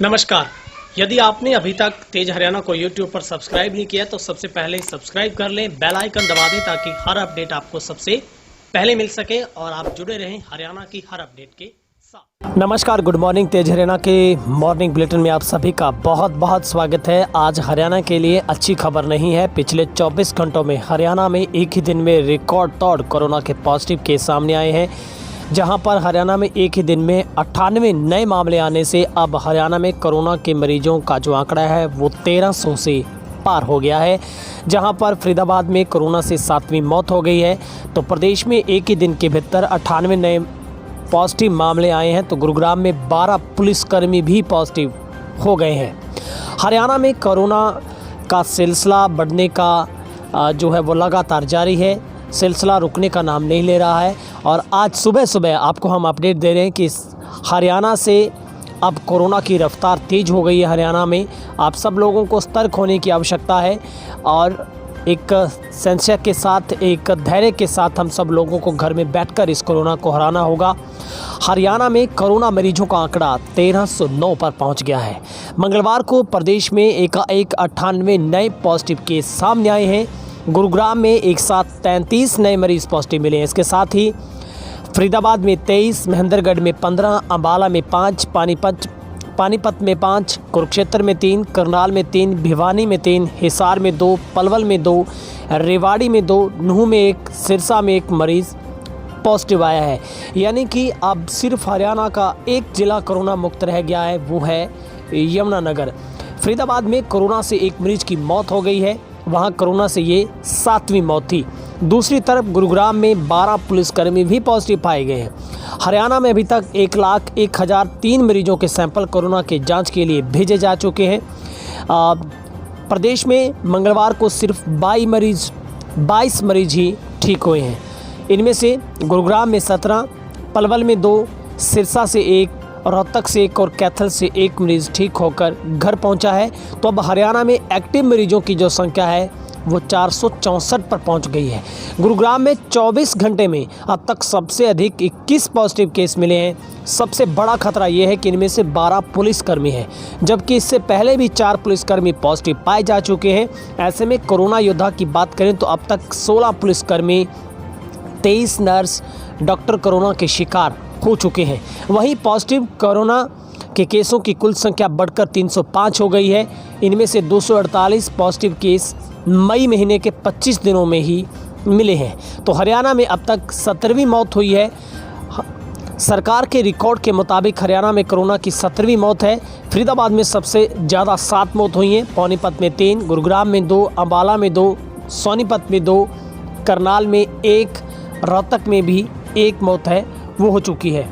नमस्कार। यदि आपने अभी तक तेज हरियाणा को YouTube पर सब्सक्राइब नहीं किया तो सबसे पहले सब्सक्राइब कर लें, बेल आइकन दबा दें ताकि हर अपडेट आपको सबसे पहले मिल सके और आप जुड़े रहें हरियाणा की हर अपडेट के साथ। नमस्कार, गुड मॉर्निंग। तेज हरियाणा के मॉर्निंग बुलेटिन में आप सभी का बहुत बहुत स्वागत है। आज हरियाणा के लिए अच्छी खबर नहीं है। पिछले 24 घंटों में हरियाणा में एक ही दिन में रिकॉर्ड तोड़ कोरोना के पॉजिटिव केस सामने आए हैं, जहां पर हरियाणा में एक ही दिन में 98 नए मामले आने से अब हरियाणा में कोरोना के मरीजों का जो आंकड़ा है वो 1300 से पार हो गया है। जहां पर फरीदाबाद में कोरोना से 7वीं मौत हो गई है। तो प्रदेश में एक ही दिन के भीतर 98 नए पॉजिटिव मामले आए हैं। तो गुरुग्राम में 12 पुलिसकर्मी भी पॉजिटिव हो गए हैं। हरियाणा में कोरोना का सिलसिला बढ़ने का जो है वो लगातार जारी है। सिलसिला रुकने का नाम नहीं ले रहा है। और आज सुबह सुबह आपको हम अपडेट दे रहे हैं कि हरियाणा से अब कोरोना की रफ्तार तेज़ हो गई है। हरियाणा में आप सब लोगों को सतर्क होने की आवश्यकता है और एक संशय के साथ, एक धैर्य के साथ हम सब लोगों को घर में बैठकर इस कोरोना को हराना होगा। हरियाणा में कोरोना मरीजों का आंकड़ा 1309 पर पहुंच गया है। मंगलवार को प्रदेश में एकाएक 98 नए पॉजिटिव केस सामने आए हैं। गुरुग्राम में एक साथ 33 नए मरीज पॉजिटिव मिले हैं। इसके साथ ही फरीदाबाद में 23, महेंद्रगढ़ में 15, अंबाला में 5, पानीपत में 5, कुरुक्षेत्र में 3, करनाल में 3, भिवानी में 3, हिसार में 2, पलवल में 2, रेवाड़ी में 2, नूंह में 1, सिरसा में 1 मरीज़ पॉजिटिव आया है। यानी कि अब सिर्फ हरियाणा का एक ज़िला कोरोना मुक्त रह गया है, वो है यमुनानगर। फरीदाबाद में कोरोना से एक मरीज की मौत हो गई है। वहाँ कोरोना से ये 7वीं मौत थी। दूसरी तरफ गुरुग्राम में 12 पुलिसकर्मी भी पॉजिटिव पाए गए हैं। हरियाणा में अभी तक 1,01,003 मरीजों के सैंपल कोरोना के जांच के लिए भेजे जा चुके हैं। प्रदेश में मंगलवार को सिर्फ 22 मरीज ही ठीक हुए हैं। इनमें से गुरुग्राम में 17, पलवल में 2, सिरसा से 1, रोहतक से 1 और कैथल से 1 मरीज़ ठीक होकर घर पहुंचा है। तो अब हरियाणा में एक्टिव मरीजों की जो संख्या है वो 464 पर पहुंच गई है। गुरुग्राम में 24 घंटे में अब तक सबसे अधिक 21 पॉजिटिव केस मिले हैं। सबसे बड़ा खतरा ये है कि इनमें से 12 पुलिसकर्मी हैं, जबकि इससे पहले भी 4 पुलिसकर्मी पॉजिटिव पाए जा चुके हैं। ऐसे में कोरोना योद्धा की बात करें तो अब तक 16 पुलिसकर्मी, 23 नर्स, डॉक्टर कोरोना के शिकार हो चुके हैं। वहीं पॉजिटिव कोरोना के केसों की कुल संख्या बढ़कर 305 हो गई है। इनमें से 248 पॉजिटिव केस मई महीने के 25 दिनों में ही मिले हैं। तो हरियाणा में अब तक 17वीं मौत हुई है। सरकार के रिकॉर्ड के मुताबिक हरियाणा में कोरोना की 17वीं मौत है। फरीदाबाद में सबसे ज़्यादा 7 मौत हुई हैं। पानीपत में 3, गुरुग्राम में 2, अंबाला में 2, सोनीपत में 2, करनाल में 1, रोहतक में भी 1 मौत है वो हो चुकी है।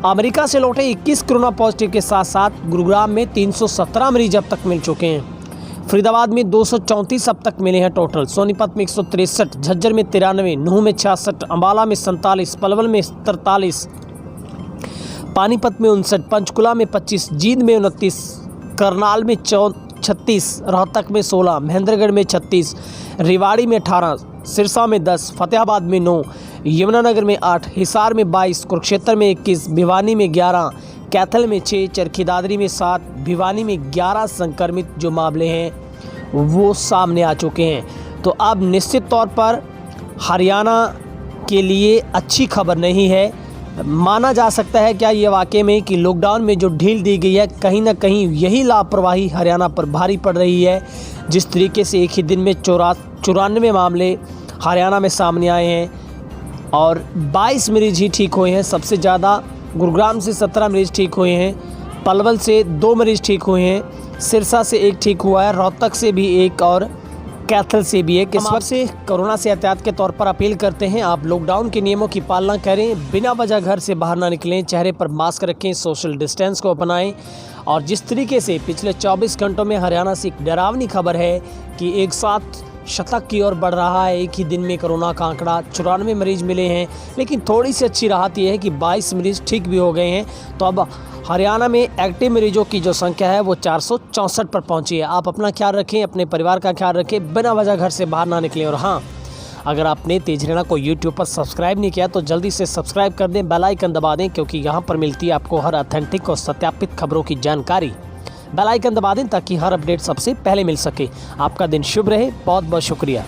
अमेरिका से लौटे 21 कोरोना पॉजिटिव के साथ साथ गुरुग्राम में 317 मरीज अब तक मिल चुके हैं। फरीदाबाद में 234 अब तक मिले हैं टोटल। सोनीपत में 163, झज्जर में 93, नूंह में 66, अंबाला में 47, पलवल में 43, पानीपत में 59, पंचकुला में 25, जींद में 29, करनाल में 36, रोहतक में 16, महेंद्रगढ़ में 36, रेवाड़ी में 18, सिरसा में 10, फतेहाबाद में 9, यमुनानगर में 8, हिसार में 22, कुरुक्षेत्र में 21, भिवानी में 11, कैथल में 6, चरखी दादरी में 7, भिवानी में 11 संक्रमित जो मामले हैं वो सामने आ चुके हैं। तो अब निश्चित तौर पर हरियाणा के लिए अच्छी खबर नहीं है। माना जा सकता है क्या ये वाकई में कि लॉकडाउन में जो ढील दी गई है, कहीं ना कहीं यही लापरवाही हरियाणा पर भारी पड़ रही है। जिस तरीके से एक ही दिन में 94 मामले हरियाणा में सामने आए हैं और 22 मरीज ही ठीक हुए हैं। सबसे ज़्यादा गुरुग्राम से 17 मरीज ठीक हुए हैं, पलवल से 2 मरीज ठीक हुए हैं, सिरसा से 1 ठीक हुआ है, रोहतक से भी 1 और कैथल से भी 1। इस वक्त से कोरोना से एहतियात के तौर पर अपील करते हैं, आप लॉकडाउन के नियमों की पालना करें, बिना वजह घर से बाहर ना निकलें, चेहरे पर मास्क रखें, सोशल डिस्टेंस को अपनाएं। और जिस तरीके से पिछले 24 घंटों में हरियाणा से एक डरावनी खबर है कि एक साथ शतक की ओर बढ़ रहा है। एक ही दिन में कोरोना का आंकड़ा 94 मरीज मिले हैं, लेकिन थोड़ी सी अच्छी राहत यह है कि 22 मरीज ठीक भी हो गए हैं। तो अब हरियाणा में एक्टिव मरीजों की जो संख्या है वो 464 पर पहुंची है। आप अपना ख्याल रखें, अपने परिवार का ख्याल रखें, बिना वजह घर से बाहर ना निकलें। और हाँ, अगर आपने तेज हरियाणा को यूट्यूब पर सब्सक्राइब नहीं किया तो जल्दी से सब्सक्राइब कर दें, बेल आइकन दबा दें, क्योंकि यहाँ पर मिलती है आपको हर ऑथेंटिक और सत्यापित खबरों की जानकारी। बेल आइकन दबा दें ताकि हर अपडेट सबसे पहले मिल सके। आपका दिन शुभ रहे। बहुत बहुत शुक्रिया।